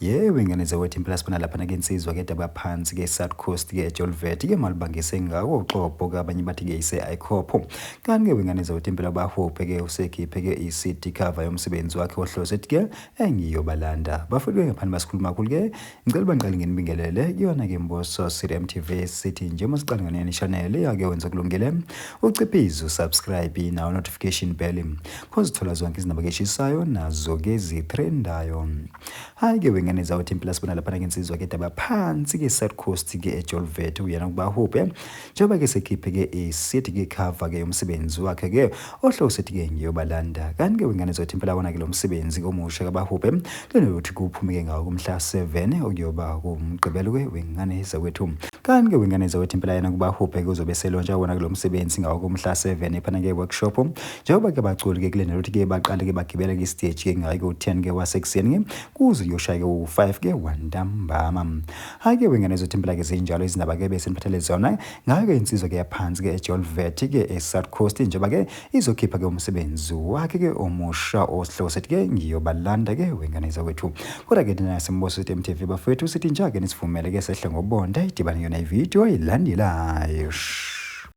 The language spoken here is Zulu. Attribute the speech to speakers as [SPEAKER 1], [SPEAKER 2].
[SPEAKER 1] Yebo ingane zawethu impela sibona lapha ke insizwa ke dabaphansi ke South Coast ke eJolvet ke malibangise ngako uxobo ke abanye bathi ke ise iCop kanti ke ingane zawethu impela bahope ke usekhiphe ke iCD cover yomsebenzi wakhe ohlose ke engiyobalanda bafike ngaphansi basikhuluma kakhulu ke ngicela banqale ngenibingelele kuyona ke Mboso CMTV sithi nje masiqala ngene channel yake wenza kulungile uciphize subscribe na notification bell cause thola zonke izindaba ke eshisayo nazo ke zitrendayo hayi ke ingane zawethu impela sibona lapha ke insizwa ke dabaphansi ke South Coast ke eJolvet uyena kuba hope njengoba ke sekhiphe ke iCD ke cover ke yomsebenzi wakhe ke ohlose ke ngiyobalanda kanti ke ingane zawethu impela kona ke lo msebenzi komusha ka bahope lena uthi kuphume ke ngawo kumhla 7 okuyoba kumgqibelo ke wengane zawethu kanti ke ingane zawethu impela yena kuba hope ke uzobe selontsha wona ke lo msebenzi ngawo kumhla 7 ephana ke workshop njengoba ke baculi ke kulena uthi ke baqale ke bagibela ke stage ke ngayo ku 10 ke wasekuseni kuze uyoshaya ke u5 ke wantambama hayi ke ingane zawethu impela ke zinjalo izindaba ke bese niphathele zona ngayo ke insizwa ke yaphansi ke eJolvet ke eSouth Coast njengoba ke izokhipha ke umsebenzi wakhe ke omusha ohlose ke ngiyobalanda ke wengane zawethu kodwa ke thina simboso CMTV bafethu sithi njake nisivumele ke sehle ngobonda idibane yona ivideo elandelayo.